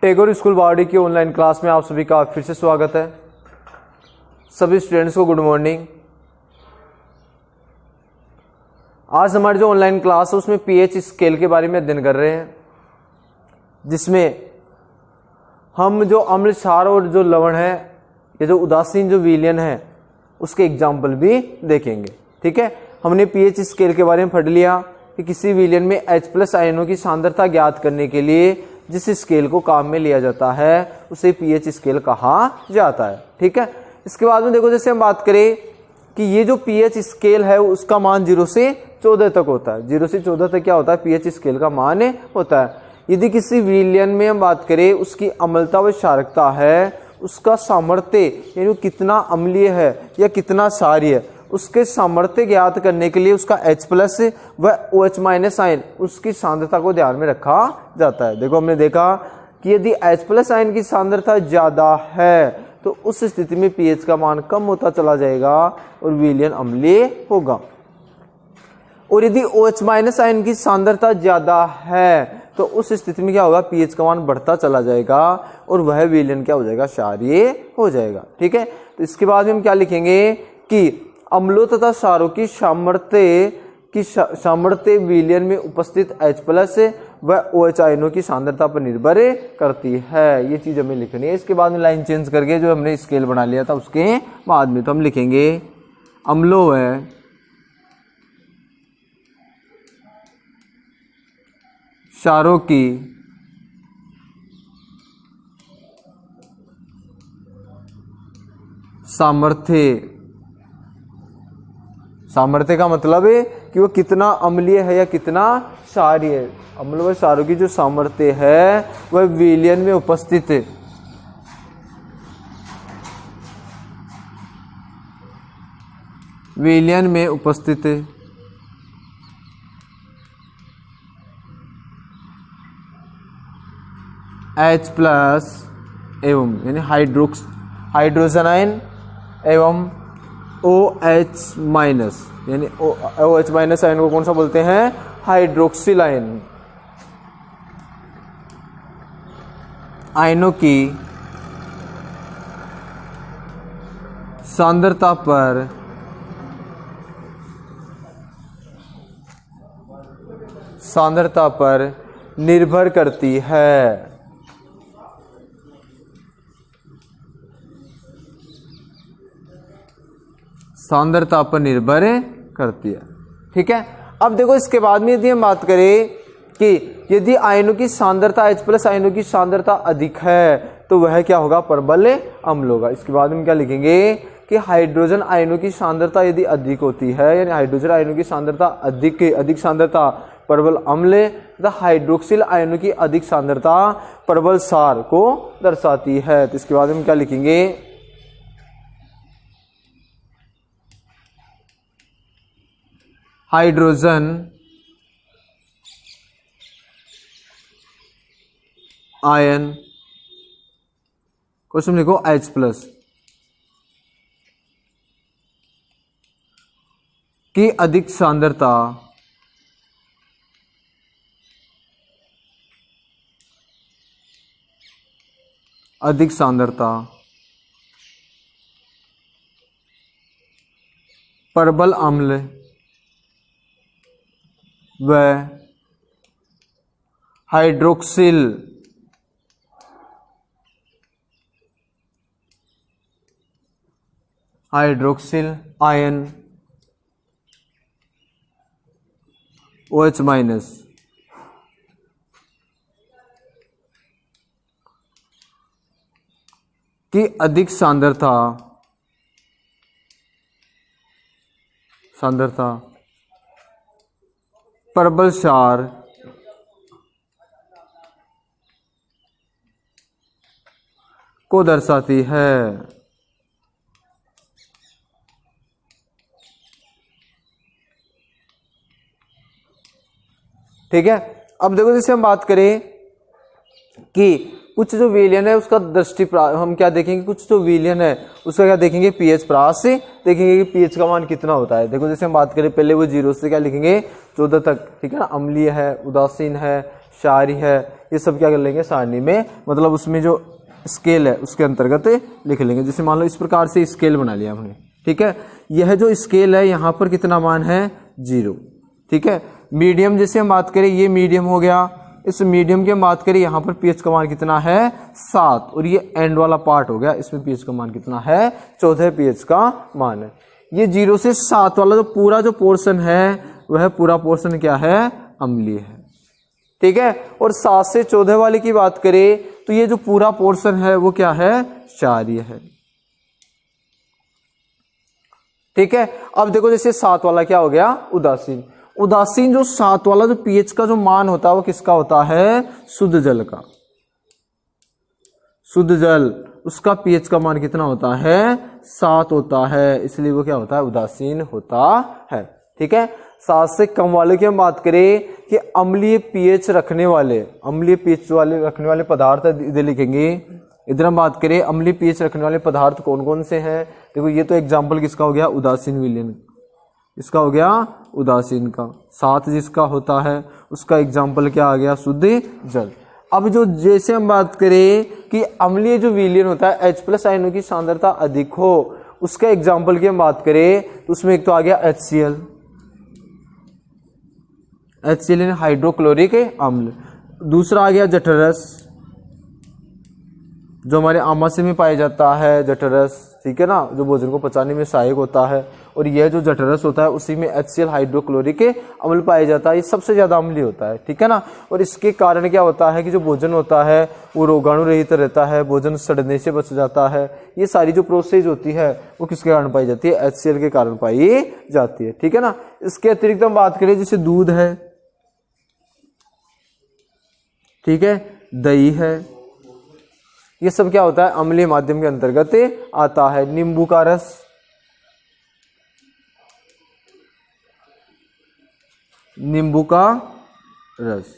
Tagore school बावड़ी की online class में आप सभी का फिर से स्वागत है। सभी स्टूडेंट्स को गुड मॉर्निंग। आज हमारी जो ऑनलाइन क्लास है उसमें पीएच स्केल के बारे में अध्ययन कर रहे हैं, जिसमें हम जो अम्ल, क्षार और जो लवण है या जो उदासीन जो विलयन है उसके एग्जाम्पल भी देखेंगे। ठीक है, हमने पीएच स्केल के बारे में पढ़ लिया कि किसी विलयन में H+ आयनों की सांद्रता ज्ञात करने के लिए जिस स्केल को काम में लिया जाता है उसे पीएच स्केल कहा जाता है। ठीक है, इसके बाद में देखो, जैसे हम बात करें कि ये जो पीएच स्केल है उसका मान 0 से 14 तक होता है। 0 से 14 तक क्या होता है? पीएच स्केल का मान होता है। यदि किसी विलयन में हम बात करें उसकी अम्लता व क्षारकता है, उसका सामर्थ्य यानी कितना अम्लीय है या कितना क्षारीय है, उसके सामर्थ्य ज्ञात करने के लिए उसका H+ व OH- आयन उसकी सांद्रता को ध्यान में रखा जाता है। देखो, हमने देखा कि यदि H+ आयन की सांद्रता ज्यादा है तो उस स्थिति में पीएच का मान कम होता चला जाएगा और विलयन अम्लीय होगा। और यदि OH- आयन की सांद्रता ज्यादा है तो उस स्थिति में क्या होगा? पीएच का मान बढ़ता चला जाएगा और वह विलयन क्या हो जाएगा? क्षारीय हो जाएगा। ठीक है, तो इसके बाद हम क्या लिखेंगे कि अम्लों तथा क्षारों की सामर्थ्य विलयन में उपस्थित H+ व OH आयनों की सांद्रता पर निर्भर करती है। ये चीज हमें लिखनी है। इसके बाद में लाइन चेंज करके जो हमने स्केल बना लिया था उसके बाद में तो हम लिखेंगे अम्लों व क्षारों की सामर्थ्य का मतलब है कि वो कितना अम्लीय है या कितना क्षारीय है। अम्ल व क्षारों की जो सामर्थ्य है वह विलयन में उपस्थित है H+ एवं यानी हाइड्रोजन आयन एवं OH- यानी OH- आयन को कौन सा बोलते हैं? Hydroxyl ion. आयनों की सांद्रता पर निर्भर करती है। सांद्रता पर निर्भर करती है। ठीक है, अब देखो, इसके बाद में यदि हम बात करें कि यदि आयनों की सांद्रता H+ आयनों की सांद्रता अधिक है तो वह क्या होगा? प्रबल अम्ल होगा। इसके बाद में क्या लिखेंगे कि हाइड्रोजन आयनों की सांद्रता यदि अधिक होती है, यानी हाइड्रोजन आयनों की सांद्रता अधिक सांद्रता प्रबल अम्ल तथा हाइड्रोक्सिल आयनों की अधिक सांद्रता प्रबल क्षार को दर्शाती है। तो इसके बाद में क्या लिखेंगे? हाइड्रोजन आयन क्वेश्चन लिखो H+ की अधिक सांद्रता प्रबल अम्ल व हाइड्रोक्सिल आयन OH- की अधिक सांद्रता प्रबल क्षार को दर्शाती है। ठीक है, अब देखो, जैसे हम बात करें कि कुछ जो विलयन है उसका हम क्या देखेंगे? कुछ जो विलयन है उसका क्या देखेंगे? पीएच प्रास से देखेंगे कि पीएच का मान कितना होता है। देखो, जैसे हम बात करें पहले वो 0 से क्या लिखेंगे? 14 तक। ठीक है ना, अम्लीय है, उदासीन है, क्षारीय है ये सब क्या कर लेंगे सारणी में, मतलब उसमें जो स्केल है उसके अंतर्गत लिख लेंगे। जैसे मान लो इस प्रकार से स्केल बना लिया हमने, ठीक है। यह जो स्केल है यहाँ पर कितना मान है 0, ठीक है। मीडियम जैसे हम बात करें, ये मीडियम हो गया, इस मीडियम की हम बात करें यहाँ पर पीएच का मान कितना है 7, और ये एंड वाला पार्ट हो गया, इसमें पीएच का मान कितना है 14 पीएच का मान है। ये 0 से 7 वाला जो पूरा जो पोर्शन है वह पूरा पोर्शन क्या है अम्लीय है, ठीक है। और 7 से 14 वाले की बात करें तो ये जो पूरा पोर्शन है वो क्या है क्षारीय है, ठीक है। अब देखो जैसे 7 वाला क्या हो गया उदासीन। उदासीन जो 7 वाला जो पीएच का जो मान होता है वो किसका होता है शुद्ध जल का। शुद्ध जल उसका पीएच का मान कितना होता है 7 होता है, इसलिए वो क्या होता है उदासीन होता है, ठीक है। 7 से कम वाले की हम बात करें कि अम्लीय पीएच रखने वाले, अम्लीय पीएच वाले रखने वाले पदार्थ इधर लिखेंगे। इधर हम बात करें अम्लीय पीएच रखने वाले पदार्थ कौन कौन से हैं, देखो ये तो एग्जाम्पल किसका हो गया उदासीन विलयन, इसका हो गया उदासीन का। 7 जिसका होता है उसका एग्जाम्पल क्या आ गया शुद्ध जल। अब जो जैसे हम बात करें कि अम्लीय जो विलयन होता है H+ आयनों की सांद्रता अधिक हो, उसका एग्जाम्पल की हम बात करें तो उसमें एक तो आ गया HCl, HCl यानी हाइड्रोक्लोरिक अम्ल। दूसरा आ गया जठरस, जो हमारे आमाशय में पाया जाता है जठरस, ठीक है ना, जो भोजन को पचाने में सहायक होता है। और यह जो जठरस होता है उसी में HCl हाइड्रोक्लोरिक अम्ल पाया जाता है, ये सबसे ज्यादा अम्लीय होता है, ठीक है ना। और इसके कारण क्या होता है कि जो भोजन होता है वो रोगाणु रहित रहता है, भोजन सड़ने से बच जाता है। ये सारी जो प्रोसेस होती है वो किसके कारण पाई जाती है HCl के कारण पाई जाती है, ठीक है ना। इसके अतिरिक्त हम बात करें जैसे दूध है, ठीक है, दही है, ये सब क्या होता है अम्लीय माध्यम के अंतर्गत आता है। नींबू का रस, नींबू का रस,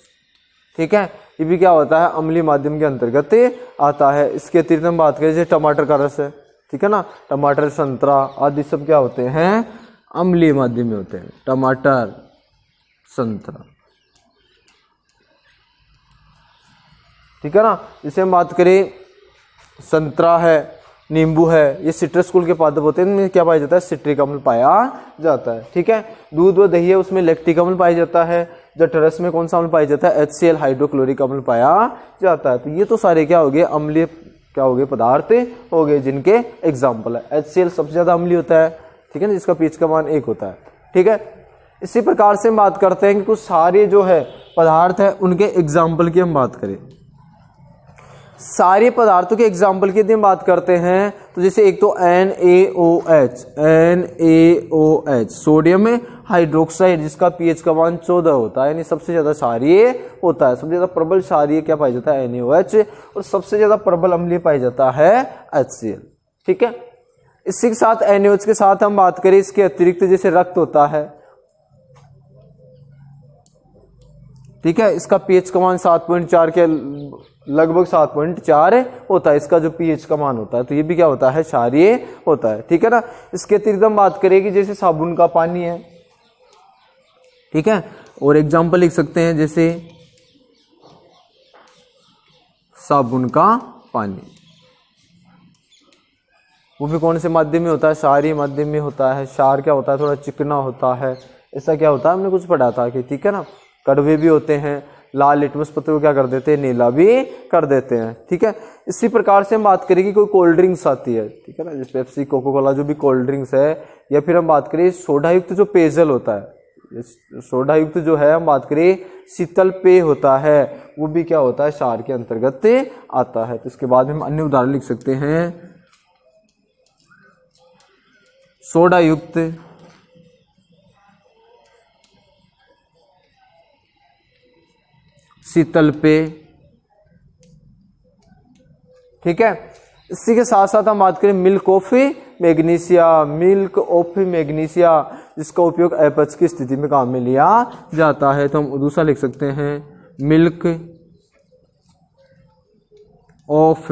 ठीक है, ये भी क्या होता है अम्लीय माध्यम के अंतर्गत आता है। इसके अतिरिक्त हम बात करें जैसे टमाटर का रस है, ठीक है ना, टमाटर संतरा आदि सब क्या होते हैं अम्लीय माध्यम में होते हैं। टमाटर संतरा, ठीक है ना। जैसे हम बात करें संतरा है, नींबू है, ये सिट्रस कुल के पादप होते हैं, इनमें क्या पाया जाता है सिट्रिक अम्ल पाया जाता है, ठीक है। दूध व दही है उसमें लैक्टिक अम्ल पाया जाता है। जठरस में कौन सा अम्ल पाया जाता है HCl हाइड्रोक्लोरिक अम्ल पाया जाता है। तो ये तो सारे क्या हो गए अम्लीय क्या हो गए पदार्थ हो गए जिनके एग्जाम्पल है। HCl सबसे ज्यादा अम्लीय होता है, ठीक है ना, जिसका पीएच का मान 1 होता है, ठीक है। इसी प्रकार से हम बात करते हैं कि कुछ सारे जो है पदार्थ है उनके एग्जाम्पल की हम बात करें। सारे पदार्थों के एग्जाम्पल की यदि हम बात करते हैं तो जैसे एक तो NaOH, NaOH सोडियम हाइड्रोक्साइड जिसका पीएच का मान 14 होता है, यानी सबसे ज्यादा क्षारीय होता है। सबसे ज्यादा प्रबल क्षारीय क्या पाया जाता है NaOH, और सबसे ज्यादा प्रबल अम्लीय पाया जाता है HCl, ठीक है। इसी के साथ NaOH के साथ हम बात करें इसके अतिरिक्त जैसे रक्त होता है, ठीक है, इसका पीएच का मान 7.4 के लगभग 7.4 होता है, इसका जो पीएच का मान होता है, तो ये भी क्या होता है क्षारीय होता है, ठीक है ना। इसके अतिरिक्त हम बात करेंगे जैसे साबुन का पानी है, ठीक है, और एग्जाम्पल लिख सकते हैं जैसे साबुन का पानी, वो भी कौन से माध्यम में होता है क्षारीय माध्यम में होता है। क्षार क्या होता है थोड़ा चिकना होता है, ऐसा क्या होता है हमने कुछ पढ़ा था कि, ठीक है ना, कड़वे भी होते हैं, लाल लिटमस पत्र को क्या कर देते हैं नीला भी कर देते हैं, ठीक है। इसी प्रकार से हम बात करेंगे कोई कोल्ड ड्रिंक्स आती है, ठीक है ना, जैसे पेप्सी कोको कोला जो भी कोल्ड ड्रिंक्स है, या फिर हम बात करें सोडा युक्त जो पेयजल होता है, सोडा युक्त जो है हम बात करें शीतल पेय होता है, वो भी क्या होता है क्षार के अंतर्गत आता है। तो इसके बाद हम अन्य उदाहरण लिख सकते हैं सोडा युक्त शीतल पेय, ठीक है। इसी के साथ साथ हम बात करें milk of magnesia, milk of magnesia जिसका उपयोग अपच की स्थिति में काम में लिया जाता है, तो हम दूसरा लिख सकते हैं मिल्क ऑफ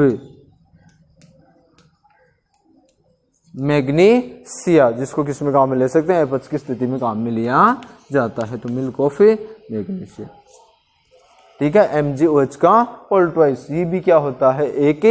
मैग्नीशिया, जिसको किस में काम में ले सकते हैं अपच की स्थिति में काम में लिया जाता है, तो मिल्क ऑफ मैग्नीशिया। ठीक है, MgOH का होल ट्वाइस। ये भी क्या होता है, एक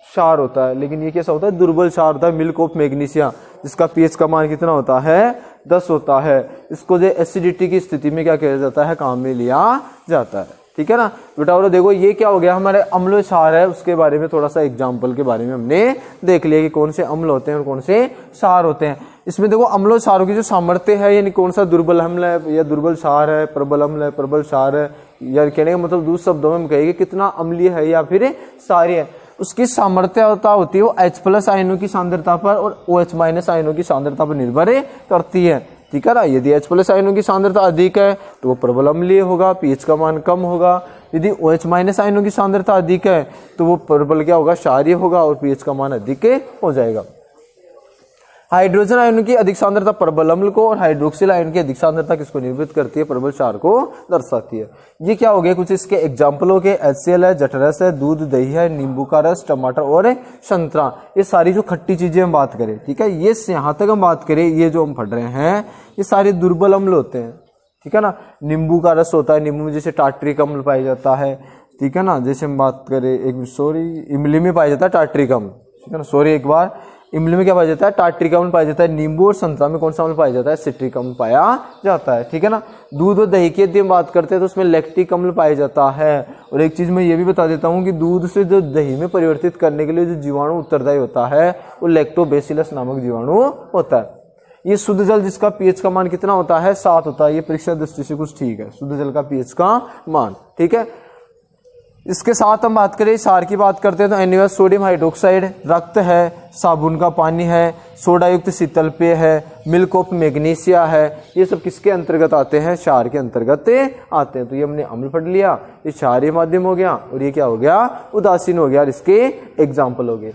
क्षार होता है, लेकिन ये कैसा होता है, दुर्बल क्षार होता है, मिल्क ऑफ मैग्नीशिया, जिसका पीएच का मान कितना होता है, 10 होता है। इसको जो एसिडिटी की स्थिति में क्या किया जाता है, काम में लिया जाता है। ठीक है ना बेटा। और देखो ये क्या हो गया, हमारे अम्ल क्षार है, उसके बारे में थोड़ा सा एग्जाम्पल के बारे में हमने देख लिया कि कौन से अम्ल होते हैं और कौन से क्षार होते हैं। इसमें देखो अम्ल क्षारों की जो सामर्थ्य है, यानी कौन सा दुर्बल अम्ल है या दुर्बल क्षार है, प्रबल अम्ल है, प्रबल क्षार है, या कहने का मतलब दूसरे शब्दों में हम कहेंगे कितना अम्लीय है या फिर क्षारीय है, उसकी सामर्थ्यता होती है वो H+ आयनों की सांद्रता पर और OH- आयनों की सांद्रता पर निर्भर करती है। ठीक है ना। यदि H+ आयनों की सांद्रता अधिक है तो वो प्रबल अम्लीय होगा, पीएच का मान कम होगा। यदि OH- आयनों की सांद्रता अधिक है तो वो प्रबल क्या होगा, क्षारीय होगा और पीएच का मान अधिक हो जाएगा। हाइड्रोजन आयनों की अधिक सांद्रता प्रबल अम्ल को और हाइड्रोक्सिल आयन की अधिक सांद्रता किसको निर्मित करती है, प्रबल क्षार को दर्शाती है। ये क्या हो गया, कुछ इसके एग्जाम्पल हो गए, HCl है, जठरस है, दूध, दही है, नींबू का रस, टमाटर और संतरा। ये सारी जो खट्टी चीजें हम बात करें, ठीक है, ये यहाँ तक हम बात करें, ये जो हम पढ़ रहे हैं ये सारे दुर्बल अम्ल होते हैं। ठीक है ना। नींबू का रस होता है, नींबू में जैसे टार्ट्रिक अम्ल पाया जाता है। ठीक है ना। जैसे हम बात करें इमली में पाया जाता है टार्ट्रिक अम्ल। ठीक है ना, एक बार इमली में क्या पाया जाता है, टार्ट्रिक अम्ल पाया जाता है। नींबू और संतरा में कौन सा अम्ल पाया जाता है, सिट्रिक अम्ल पाया जाता है। ठीक है ना। दूध और दही की यदि हम बात करते हैं तो उसमें लैक्टिक अम्ल पाया जाता है। और एक चीज मैं ये भी बता देता हूँ कि दूध से जो दही में परिवर्तित करने के लिए जो जीवाणु उत्तरदायी होता है वो लैक्टोबैसिलस नामक जीवाणु होता है। ये शुद्ध जल जिसका पीएच का मान कितना होता है, 7 होता है। ये परीक्षा दृष्टि से कुछ ठीक है, शुद्ध जल का पीएच का मान। ठीक है। इसके साथ हम बात करें क्षार की बात करते हैं तो NaOH सोडियम हाइड्रोक्साइड, रक्त है, साबुन का पानी है, सोडा युक्त शीतल पेय है, मिल्क ऑफ मैग्नीशिया है, ये सब किसके अंतर्गत आते हैं, क्षार के अंतर्गत आते हैं। तो ये हमने अम्ल पढ़ लिया, ये क्षारीय माध्यम हो गया और ये क्या हो गया, उदासीन हो गया और इसके एग्जाम्पल हो गए।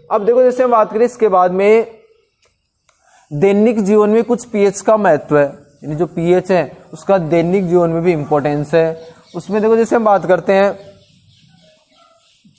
अब देखो जैसे हम बात करें इसके बाद में दैनिक जीवन में कुछ पीएच का महत्व है, यानी जो पीएच है उसका दैनिक जीवन में भी इंपॉर्टेंस है। उसमें देखो जैसे हम बात करते हैं,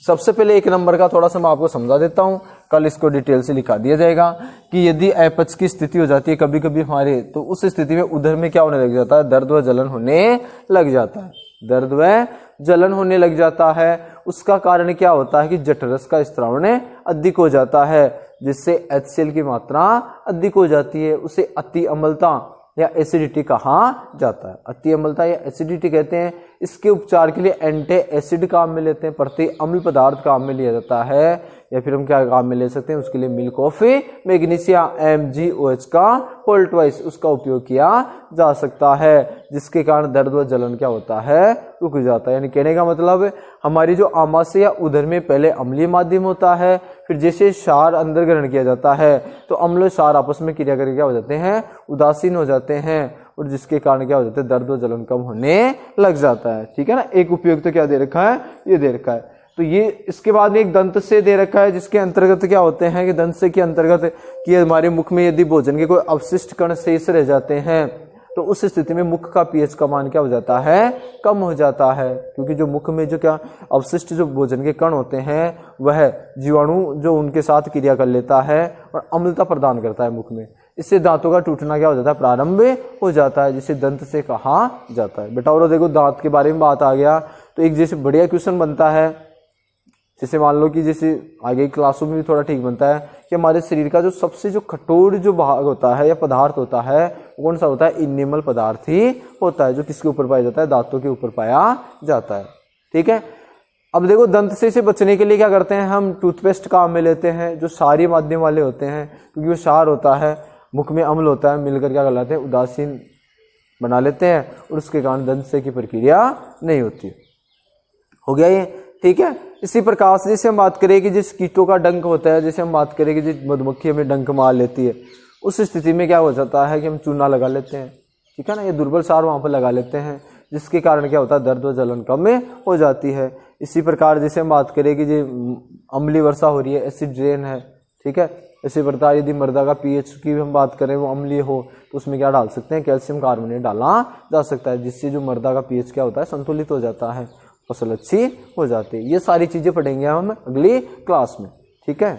सबसे पहले 1 नंबर का थोड़ा सा मैं आपको समझा देता हूं, कल इसको डिटेल से लिखा दिया जाएगा कि यदि अपच की स्थिति हो जाती है कभी कभी हमारे, तो उस स्थिति में उदर में क्या होने लग जाता है, दर्द व जलन होने लग जाता है, दर्द व जलन होने लग जाता है। उसका कारण क्या होता है कि जठरस का स्त्रावण अधिक हो जाता है, जिससे HCl की मात्रा अधिक हो जाती है। उसे अति अम्लता या एसिडिटी कहा जाता है। अति अम्लता या एसिडिटी कहते हैं। इसके उपचार के लिए एंटी एसिड काम में लेते हैं, प्रति अम्ल पदार्थ काम में लिया जाता है, या फिर हम क्या काम में ले सकते हैं, उसके लिए मिल्क ऑफ मैग्नीशिया MgOH का होल ट्वाइस उसका उपयोग किया जा सकता है, जिसके कारण दर्द व जलन क्या होता है, रुक जाता है। यानी कहने का मतलब हमारी जो आमाशय या उदर में पहले अम्लीय माध्यम होता है, फिर जैसे क्षार अंदर ग्रहण किया जाता है तो अम्ल क्षार आपस में क्रिया करके क्या हो जाते हैं, उदासीन हो जाते हैं, और जिसके कारण क्या हो जाता है, दर्द व जलन कम होने लग जाता है। ठीक है ना। एक उपयोग तो क्या दे रखा है, ये दे रखा है। तो ये इसके बाद में एक दंत से दे रखा है, जिसके अंतर्गत क्या होते हैं कि दंत से के अंतर्गत कि हमारे मुख में यदि भोजन के कोई अवशिष्ट कण शेष रह जाते हैं तो उस स्थिति में मुख का पीएच का मान क्या हो जाता है, कम हो जाता है, क्योंकि जो मुख में जो क्या अवशिष्ट जो भोजन के कण होते हैं वह जीवाणु जो उनके साथ क्रिया कर लेता है और अम्लता प्रदान करता है मुख में। इससे दांतों का टूटना क्या हो जाता है, प्रारंभ हो जाता है, जिसे दंत से कहा जाता है। बेटा और देखो दांत के बारे में बात आ गया तो एक जैसे बढ़िया क्वेश्चन बनता है, जैसे मान लो कि जैसे आगे क्लासों में भी थोड़ा ठीक बनता है कि हमारे शरीर का जो सबसे जो कठोर जो भाग होता है या पदार्थ होता है वो कौन सा होता है, इनेमल पदार्थ ही होता है, जो किसके ऊपर पाया जाता है, दांतों के ऊपर पाया जाता है। ठीक है। अब देखो दंत से बचने के लिए क्या करते हैं, हम टूथपेस्ट काम में लेते हैं जो क्षारीय माध्यम वाले होते हैं, क्योंकि वो क्षार होता है, मुख में अम्ल होता है, मिलकर क्या कर लेते हैं, उदासीन बना लेते हैं और उसके कारण दंत से की प्रक्रिया नहीं होती। हो गया ये। ठीक है। इसी प्रकार से जैसे हम बात करें कि जिस कीटों का डंक होता है, जैसे हम बात करें कि जिस मधुमक्खी हमें डंक मार लेती है, उस स्थिति में क्या हो जाता है कि हम चूना लगा लेते हैं। ठीक है ना। ये दुर्बल क्षार वहां पर लगा लेते हैं, जिसके कारण क्या होता है, दर्द व जलन कम हो जाती है। इसी प्रकार जैसे हम बात करें कि जो अम्लीय वर्षा हो रही है, एसिड रेन है, ठीक है, इसी प्रकार यदि मृदा का पीएच की हम बात करें वो अम्लीय हो तो उसमें क्या डाल सकते हैं, कैल्शियम कार्बोनेट डाला जा सकता है, जिससे जो मृदा का पीएच क्या होता है, संतुलित हो जाता है, फसल अच्छी हो जाती है। ये सारी चीजें पढ़ेंगे हम अगली क्लास में। ठीक है।